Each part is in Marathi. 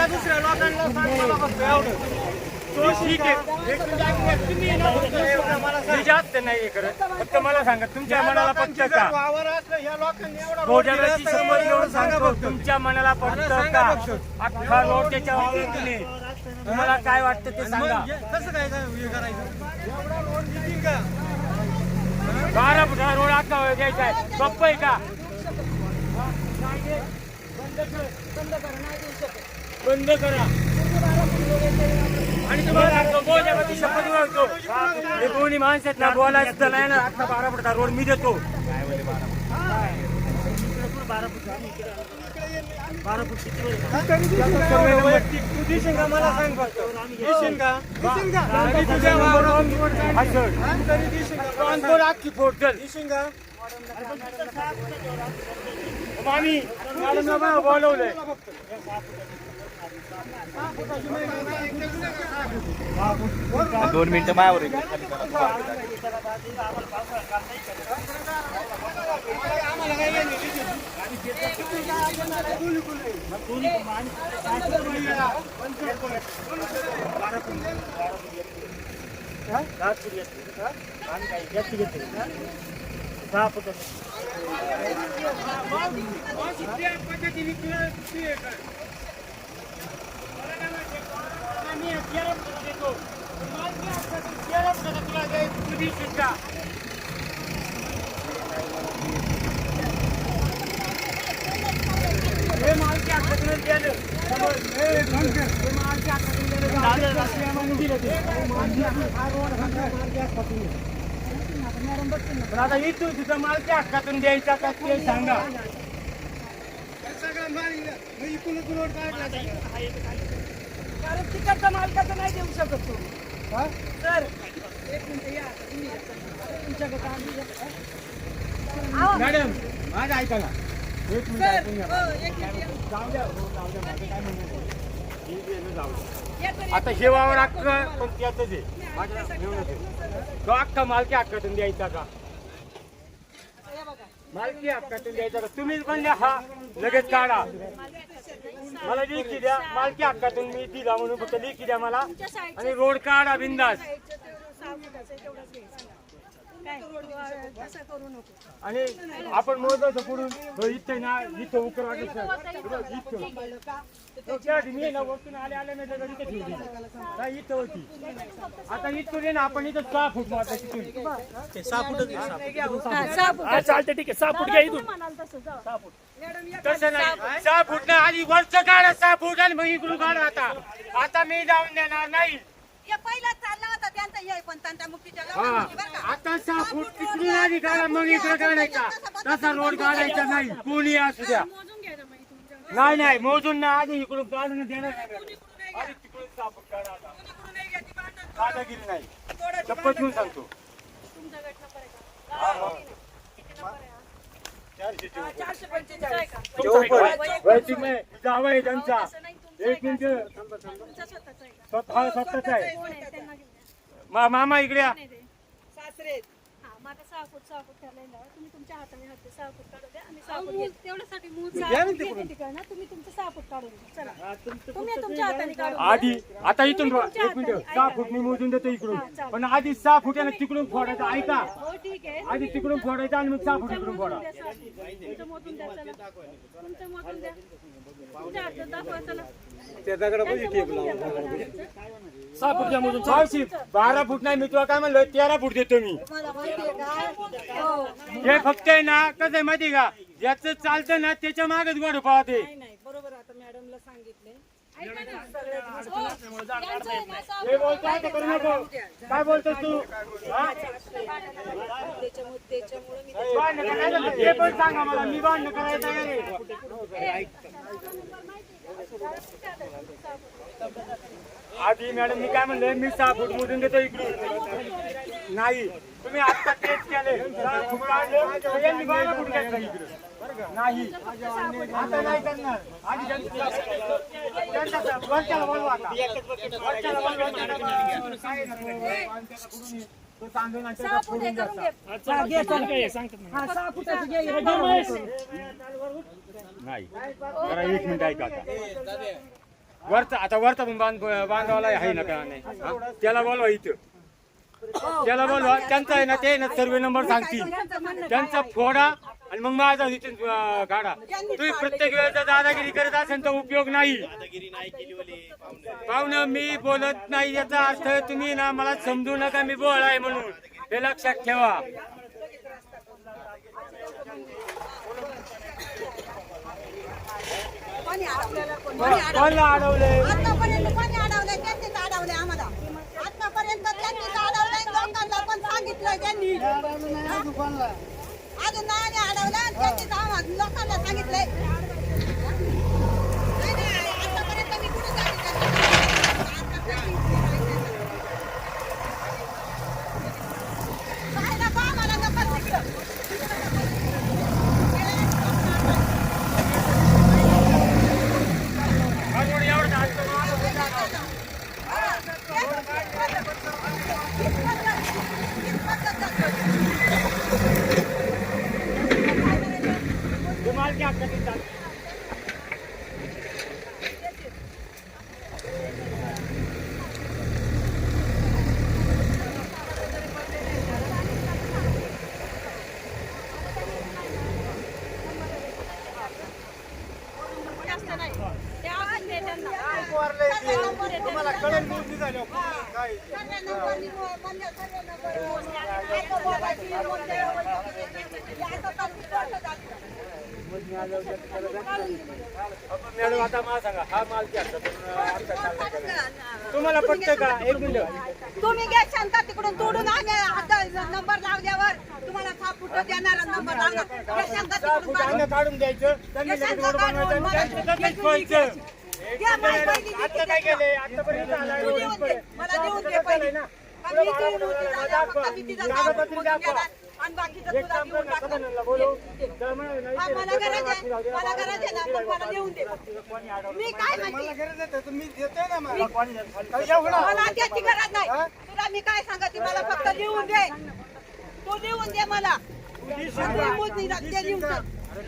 आता दुसऱ्या लोकांना सांगायला बसतो एवढं. ठीक आहे, तुम्ही ना फक्त मी जास्त नाही करत, फक्त मला सांगा तुमच्या मनाला पटतं का? वावर असलं ह्या लोकांनी एवढा रोड गोजाराची दिला, शपथ घेऊन सांगा सांगतो, फक्त. तुमच्या मनाला पटतं का? अख्खा रोड त्याच्या वावरातून तुम्हाला काय वाटतं ते सांगा. कसं काय हे करायचं? एवढा रोड देतील का? 12 फुटा रोड अख्खा द्यायचा आहे, सोपं आहे का? बंद करा आणि तुम्हाला गोजाराची शपथ घेतो, हे दोन्ही माणसं आहेत ना, बोलायचं तर नाही ना. अख्खा 12 फुटा रोड मी देतो. 12 फूट किती वैयक्तिक तू देशील का मला सांग फक्त. देशील का? देशील का? तरी तुझ्या वावरावर निवड काय? हा? तरी देशील का? अख्खी फोड चल देशील का? आम्ही मॅडमला बोलवलंय. दोन मिनिटं मायावर आता इथून तुझं मालकी हक्कातून द्यायचा का ते सांगा. सगळं मारिलं. मग इकडून रोड काढला कारण तिकडचा मालकाचं नाही देऊ शकत तो. हा? सर एक मिनिट या आता तुम्ही तुमच्याकडे काम मॅडम माझं ऐका ना, एक मिनिट सर ऐकून घ्या. हो एक मिनिट जाऊ द्या, हो, जाऊ द्या, माझं काय म्हणणं नाही. ही वेळेनं जाऊ द्या. या तरी आता हे वावर अख्खं पण त्याच आहे माझ्या घेऊनच आहे. तो अख्खा मालकी हक्कातून द्यायचा का? हे बघा मालकी हक्कातून द्यायचा का? तुम्हीच म्हणले हा लगेच काढा. मला लेखी द्या, मालकी हक्कातून मी दिला म्हणून फक्त लेखी द्या मला आणि रोड काढा बिंदास. असं करू नको. आणि आपण मोजायचं पुढून इथे ना इथं उकर वाटत मी ना वरतून आले नाही तर इथे ठेवली नाही, इथं होती. आता इथून ये ना आपण इथं 6 फूट मारता तिथून. 6 फुट हा, चालते, ठीक आहे. 6 फूट घ्या इथून. म्हणाल तसं जाऊ. तसं नाही, 6 फूट नाही, आधी वरचं काढा 6 फूट आणि मग इकडून काढा. आता मी जाऊन देणार नाही. हे पहिला चालला होता त्यांचा हे पण त्यांच्या मुक्तीच्या हा, गावामध्ये बरं का. आता 6 फूट तिकडून आधी काढा मग इकडे काढायचा. तसा रोड काढायचा नाही, कोणी असू द्या. नाही नाही, मोजून ना आधी इकडून काढून देणार नाही. आधी तिकडून 6 फूट काढा. दादागिरी नाही, शपथ घेऊन सांगतो. वैयक्तिक नाही, जावं आहे त्यांचा. एक मिनिट, स्वतःचा आहे. मामा इकडे या. सासरे हा माझा 6 फूट ठरलेला आहे. तुम्ही तुमच्या हाताने हात 6 फूट काढू द्या आणि 6 फूट तेवढ्यासाठी ना तुम्ही तुमचं 6 फूट काढून द्या. चला तुम्ही तुमच्या हाताने काढून द्या. आधी आता इथून एक मिनिट, 6 फूट मी मोजून देतो इकडून, पण आधी 6 फुटाने तिकडून फोडायचं. ऐका, हो ठीक आहे. आधी तिकडून फोडायचं आणि मग 6 फूट इकडून फोडा. तुमचं मोजून द्या. चला तुमचं मोजून द्या. तुमच्या हातात दाखवा. चला 6 फूट मोजून 12 फूट नाही, मी तुला काय म्हणलं 13 फूट देतो मी. मला माहिती आहे काय हो हे फक्त आहे ना, कसं आहे माहिती का, याचं चालतं ना त्याच्या मागच गोड पाहते. नाही बरोबर. आता मॅडमला सांगितलंय. हे बोलतोय ते करू नको. काय बोलतोस तू? हा? भांडणं करायचं तर ते पण सांगा मला, मी भांडणं करायचं आहे. आधी मॅडम मी काय म्हणलं, मी 6 फूट मोजून देतो इकडून. नाही, तुम्ही आता तेच केले. 6 फूट काढले, यांनी 12 फूट घेतला इकडे. नाही, आता नाही करणार. आधी त्यांचा वरच्याला बोलवा आता. वरच्याला बोलवा. तो सांगून आणि त्याचा फोडून द्यायचा. हा 6 फुटाची घे. नाही, जरा 1 मिनिट ऐका आता. वरचा आता वरचा पण बांधवाला आहे ना का नाही हा? त्याला बोलवा इथं त्याला बोलवा त्यांचा आहे ना ते ना सर्वे नंबर सांगतील त्यांचा फोडा आणि मग माझा इथून गाडा तुम्ही प्रत्येक वेळेचा दादागिरी करत असेल तर उपयोग नाही पाहुणं मी बोलत नाही याचा अर्थ तुम्ही ना मला समजू नका मी बोळ आहे म्हणून हे लक्षात ठेवा कोणी अडवलं? कोणाला अडवले आतापर्यंत कोणी अडवलंय? त्यांनीच अडवलंय आम्हाला. आतापर्यंत त्यांनीच अडवलंय, लोकांना पण सांगितलंय त्यांनी. अजून नाही अडवलं आणि त्यांनीच आम्हाला लोकांना सांगितलंय. नाही, नाही, आतापर्यंत मी कुठं सांगितलं? काय नको आम्हाला नको तिकडं. माल क्या करते जास्त नाही. ते अजून दे त्यांना. तुम्हाला कळेल मोजणी झाल्यावर काय सर्वे नंबरनी म्हणजे सर्वे नंबर आता बोलायची म्हणजे आता चालू जाते. मॅडम आता मला सांगा हा माल क्या तुम्हाला पटतं का एक मिनिट तुम्ही घ्या शांता तिकडून तोडून आम्ही आता नंबर लावल्यावर तुम्हाला 6 फूट देणारा नंबर लावला घ्या शांता तिकडून काढून. काढून द्यायचं त्यांनी लगेच रोड बनवायचं आणि त्यांचं लगेच ठेवायचं. घ्या मला पहिली आता काय केलंय आतापर्यंत आलाय तू देऊन दे. मला देऊन दे पहिली. आम्ही ती नोटीस झाल्या, फक्त मी तिचा नाव मोजून घेणार आणि बाकीचं एक तुला काम देऊन कर टाकणार. सदानंदला बोलव तर म्हणा नाही हा, मला गरज आहे मला पण मला देऊन दे. मी काय मला माहिती गरज आहे तर तुम्ही देताय ना मला मला त्याची गरज नाही तुला मी काय सांगते मला फक्त लिहून दे तू लिहून दे मला मोजणी ते लिहून दे. तू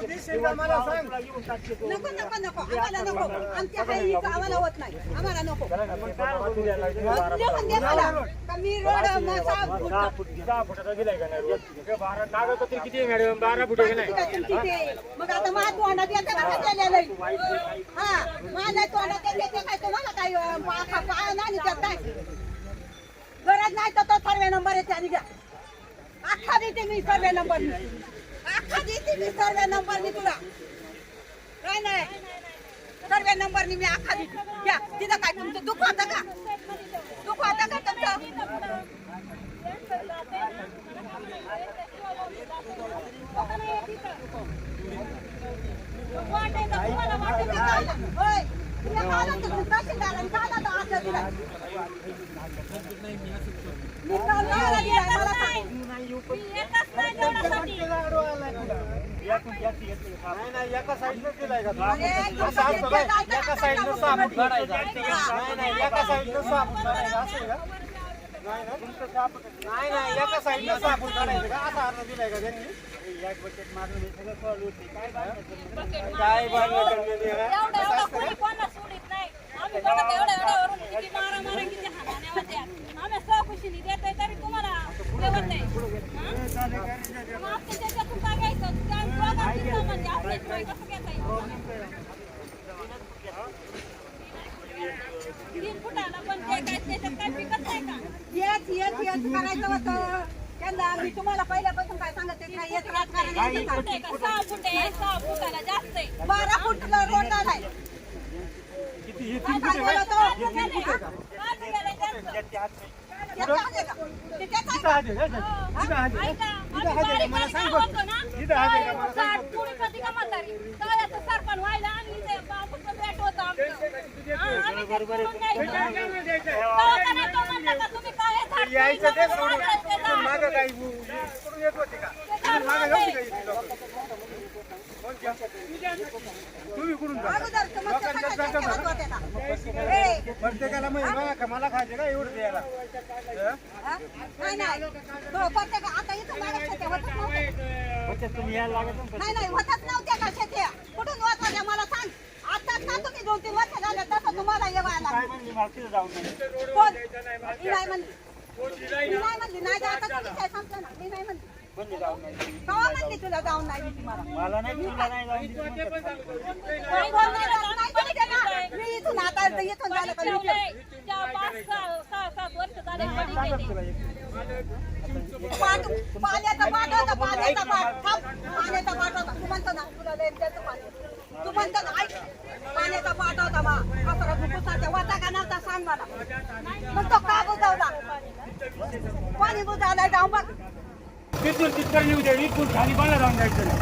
देशील का मला सांग नको नको नको आम्हाला नको आमच्या काही आम्हाला होत नाही आम्हाला नको लिहून दे मला का मी रोड 6 फुटाचा दिलाय का नाही रोड? 12 कागदपत्र किती आहे मॅडम 12 फुट आहे का नाही मग आता माझ्या तोंडात येते का केलेलं हा माझ्या तोंडात येते काय तुम्हाला काय पाय नाही त्यात काय गरज नाही तर तो सर्वे नंबर आहे त्याने घ्या अख्खा देते मी सर्वे नंबर अख्खा देते मी सर्वे नंबर मी तुला काय नाही सर्वे नंबर मी अख्खा देते घ्या तिथं काय तुमचं दुःख होतं का दुःख होतं का तुमचं होय तुला काला तुम्ही तहसीलदार आणि काला तो आज दिला मी काला दिला मला सांग नाही नाही एका साईडनं दिलाय का अरे, असं असतं काय? एका साईडनं 6 फूट काढायचा नाही नाही एका साईडनं 6 फूट काढायचा असं आहे का नाही ना नाही नाही एका साईडनं 6 फूट काढायचं का असा अर्थ दिलाय का त्यांनी काय बांधलं करण्याने हा? एवढं कोणी कोणाला सोडित नाही आम्ही बघत एवढ्यावरून किती मारा किती हाणाण्या होत्या आम्ही सहकुशीने देतोय तरी तुम्हाला ठेवत नाही मग आपल्या त्याच्यातून काय घ्यायचं काय दोघांची म्हणजे आपल्याशिवाय कसं घेता येईल 3 फुटाला पण ते काय त्याच्यात काय पिकत नाही का येच करायचं होतं त्यांना मी तुम्हाला पहिल्यापासून काय सांगते काय येत राजकारण यायचं का? 6 फुट आहे 6 फुटाला जास्त आहे 12 फूटला रोड आलाय काय सांगितलं होतं? याचं आहे का? ते त्याचं आहे का? यायचं ते सोडून पण मागं काही इकडून येत होते का मागं नव्हती का इथे लोकं? तुम्ही इकडून जा अगोदर तर मग ते सगळं check करत होते ना. ए, प्रत्येकाला मला खायचे का एवढं द्यायला हा? नाही तो प्रत्येक आता इथं बाळा शेत्या होतच नव्हत्या. तुम्ही यायला लागत नाही होतच नव्हत्या का शेत्या कुठून होत होत्या मला सांग आताच ना तुम्ही 2-3 वर्ष झाले तसं तुम्हाला येवायला काय म्हणली मला तिथं जाऊन नाही. कोण नाही म्हणली. मी नाही म्हणली कोण दिलाय मी ना? नाही म्हणली नाही आता तुम्ही काय सांगता ना मी नाही म्हणली म्हणली जाऊन नाही. केव्हा म्हणली तुला जाऊन नाही दिली मला मला नाही तुला नाही जाऊन दिली म्हणतात. कोण नाही जाऊन नाही दिली त्याला. मी इथून आता इथून झालं का मी इथून. पाण्याचा पाठ होता पाण्याचा पाठ थांब. पाण्याचा पाठ होता तू म्हणतो ना तुला लय त्याचं पाणी तू म्हणतो ना ऐक पाण्याचा पाठ होता मा कचरा बुकुसाच्या वाटा का नव्हता सांग मला मग तो का बुजावला पाणी बुजावला जाऊन बघ तिथून तिथं येऊ दे इथून खाली मला जाऊन जायचं नाही.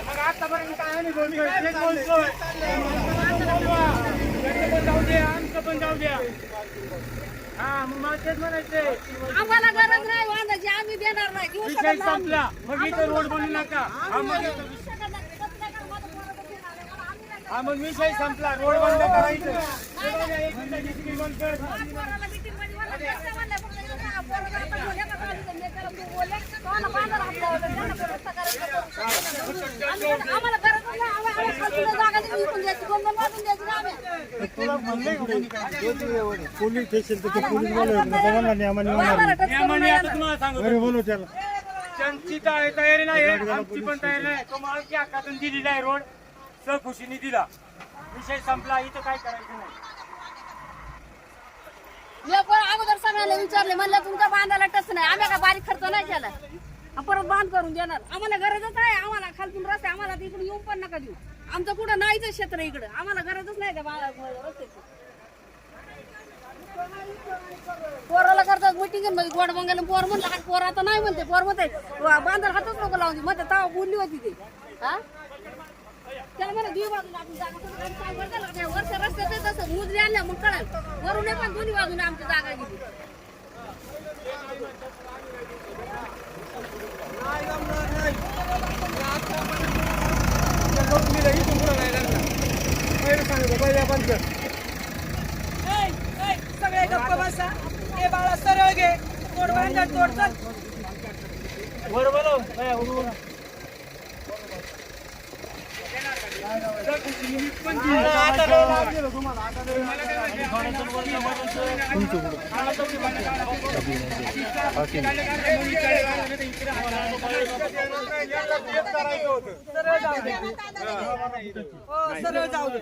मग आतापर्यंत काय नाही बोलली तेच बोलतोय. त्यांचं पण जाऊ द्या आमचं पण जाऊ द्या. हा मग मला तेच म्हणायचंय. आम्हाला गरज नाही वांदाची आम्ही देणार नाही घेऊ विषय संपला मग इथं रोड बनवू नका. हा मग विषय संपला रोड बंद करायचं. एक मिनिट डिस्प्ले बंद कर. आम्हाला गरज नाही आम्हाला जागा विकून द्यायची 2-2 वाजून द्यायची ना आम्ही पोलीस स्टेशन तर पोलीस नियमाने आता तुम्हाला सांगतो बोलू त्याला त्यांची तयारी नाही आमची पण तयारी नाही. तो मालकी हक्कातून दिलेला आहे रोड सहखुशीने दिला. विषय संपला इथं काय करायचं नाही. मी पण अगोदर सगळ्याला विचारले म्हणलं तुमच्या बांधायला टच नाही आम्ही का बारीक खर्च नाही केला परत बांध करून देणार आम्हाला गरजच आहे आम्हाला खालतून रस्ते आम्हाला इकडे येऊन पण नका देऊ आमचं कुठं नाहीच क्षेत्र इकडं आम्हाला गरजच नाही त्या रस्त्याची पोराला करतात मिटिंग मध्ये गोड बंगाला पोर म्हणलं का पोर आता नाही म्हणते पोर म्हणते बांधायला हातच नको लावून म्हणते तेव्हा बोलली होती ते हा त्याला म्हणा दुई बाजूला आपण जागा वर्ष रस्त्यात तसं मुजरी आणल्या मग कळेल वरून पण दोन्ही बाजूने आमची जागा गेली सगळे गप्प बसा हे बाळा सरळ घे तोड बांधा तोडतात वर बोलव सरळ जाऊ दे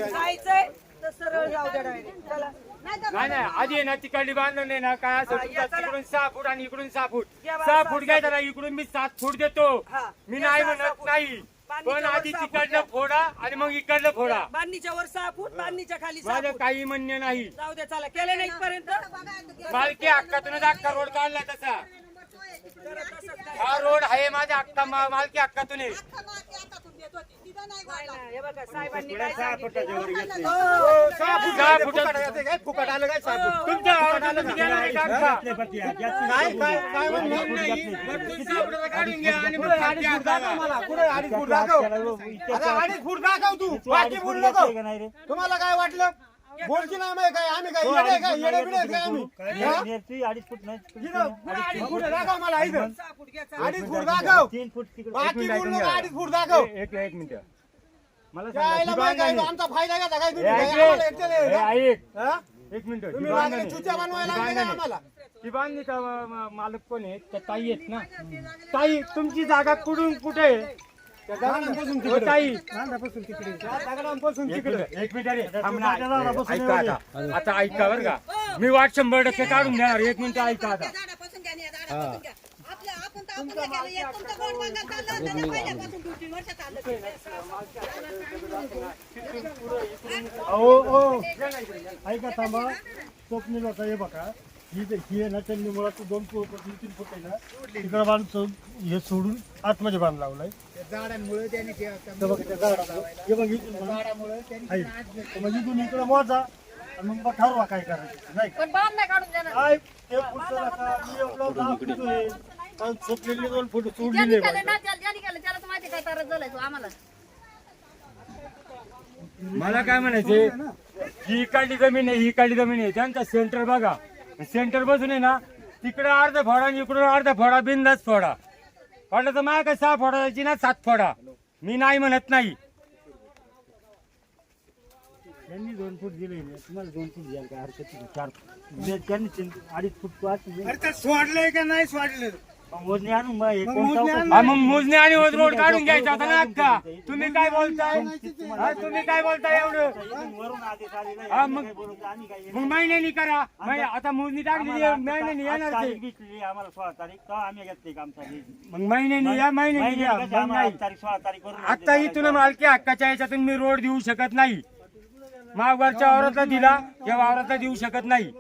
जायचंय तर सरळ जाऊ दे डायरेक्ट चला नाही नाही आधी आहे ना तिकडली बांधून नाही ना काय असं तिकडून 6 फूट आणि इकडून 6 फूट 6 फूट घ्यायचं ना इकडून मी 7 फूट देतो मी नाही म्हणत नाही पण आधी तिकडलं फोडा आणि मग इकडलं फोडा बांधणीच्या वर 6 फूट बांधणीच्या खाली 6 माझं फूट काही म्हणणे नाही जाऊ दे चला केले नाही इथपर्यंत मालकी हक्कातूनच अख्खा रोड काढला तसा हा रोड आहे माझ्या हक्का मालकी हक्कातून आहे हे बघा साहेबांनी काय 6 फुटाच्या वर घेतले 6 फुटात फुकट आलं काय 6 फूट तुमच्या आवडीला तुम्ही देणार आहे का हक्का? काय म्हणलं नाही मग तुम्ही 6 फुटाचं काढून घ्या आणि मग 7 अडीच फूट दाखव मला कुठे 2.5 फूट दाखव आता 2.5 फूट दाखव तू बाकी बोलू नको तुम्हाला काय वाटलं बोलची नाही माहिती काय आम्ही काय येडे काय येडे बिडे काय आम्ही 2.5 फूट नाही इथं 2.5 फूट दाखव मला इथं 2.5 फूट दाखव 3 फूट तिकडे बाकी बोलू नको 2.5 फूट दाखव एक मिनिट मला यायला माहिती काय आमचा फायदा घेता काय तुम्ही काय सांगा आम्हाला एकट्याला आहे का? ऐक हा? एक मिनिट तुम्ही लागले चुच्या बनवायला लागले का आम्हाला ती बांधणीचा मालक कोण आहे त्या ताई आहेत ना ताई तुमची जागा कुठून कुठे आहे त्या दगडांपासून हो, तिकडे ताई त्या दगडांपासून तिकडे एक मिनिट अरे थांब ना. ऐका आता ऐका बरं का मी वाट 100% काढून देणार 1 मिनिट ऐका आता झाडापासून घ्या आणि या झाडापासून घ्या आपण तर आपण केलं एक तुमचं कोण बंगाल चाललं होतं ना पहिल्यापासून 2-3 वर्ष चाललं अहो ऐका थांबा स्वप्नील होता हे बघा ही आहे ना त्यांनी मुळात 2 फूट 3 फूट आहे ना तिकडे बांधून हे सोडून आतमध्ये बांध लावलाय झाडांमुळे त्याने हे बघा त्या झाडामुळे हे बघ म्हणजे इथून इकडे मोजा आणि मग ठरवा काय करायचं नाही पण बांध नाही काढून देणार. काय ते पुढचं नका मी एवढं 10 फूट आहे पण स्वप्नीलने 2 फूट ज्यांनी सोडलेले केलं ना ज्यांनी केलं त्याला तर माहिती काय तारच झालाय तो आम्हाला. मला काय म्हणायचे ही इकडली जमीन आहे ही इकडली जमीन आहे त्यांचा सेंटर बघा सेंटर बसून आहे ना तिकडे अर्धा फोडा आणि इकडून अर्धा फोडा बिंदास फोडा फोडला तर माझ्या काय 6 फोडायची ना 7 फोडा मी नाही म्हणत नाही त्यांनी 2 फूट दिले तुम्हाला 2 फूट द्याल काय हरकत नाही 4 त्यांनी 2.5 फूट सोडलंय का नाही सोडलं मोजणी आणून मग मोजणी आणि रोड काढून घ्यायचा होता ना अक्का तुम्ही काय बोलताय तुम्ही काय बोलताय एवढं हा, मग महिन्यानी करा आता मोजणी टाकली महिन्यानी येणार ते. आम्हाला 16 तारीख तर आम्ही घेतली काम चालू मग महिन्यानी या महिन्यानी या मग नाही. 16 तारीख करून आता इथून मालकी हक्काच्या याच्यातून मी रोड देऊ शकत नाही मागवरच्या वावरातला दिला या वावरातला देऊ शकत नाही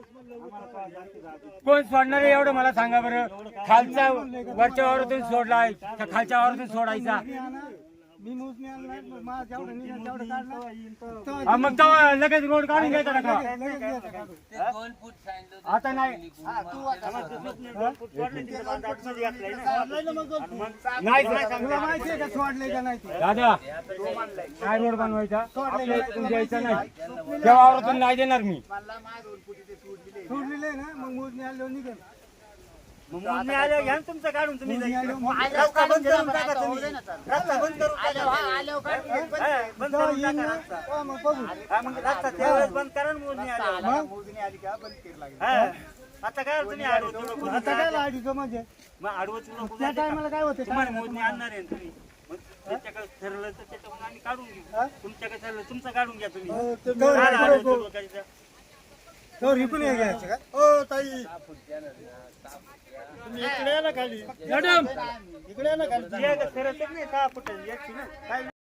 कोण सोडणार आहे एवढं मला सांगा बरं खालच्या वरच्या वावरातून सोडलाय त्या खालच्या वावरातून सोडायचा हा, मग तेव्हा लगेच रोड काढून घ्यायचा ना का आता नाही दादा काय रोड बनवायचा आपल्या इथून द्यायचा नाही त्या वावरातून नाही देणार मी सोडलेलं आहे ना मग मोजणी आल्यावर निघेल मोजणी आल्यावर घ्या ना तुमचं काढून तुम्ही मोजणी आल्यावर मग रस्ता बंद करून टाका तुम्ही रस्ता बंद करून टाका बंद जेव्हा करून येईन टाका ना, रस्ता तेव्हा मग बघू हा, मग रस्ता त्यावेळेस बंद करा ना मोजणी आल्यावर मोजणी आली का बंद केलं लागेल हा. आता काय तुम्ही आडवं तुडवं करून आता काय जा. लाडीचं म्हणजे मग आडवं तुडवं करून त्या जा. टायमाला काय होते तुम्हाला मोजणी आणणार आहे ना तुम्ही मग त्याच्याकडे ठरलं तर त्याच्याकडून आम्ही काढून घेऊ तुमच्याकडे ठरलं तुमचं काढून घ्या तुम्ही काय आडवं तुडवं करायचं? रिपून घ्यायचं का ओ ताई तुम्ही इकडे या ना खाली मॅडम इकडे या ना खाली हे खरं तर नाही 6 फुटाची याची ना काय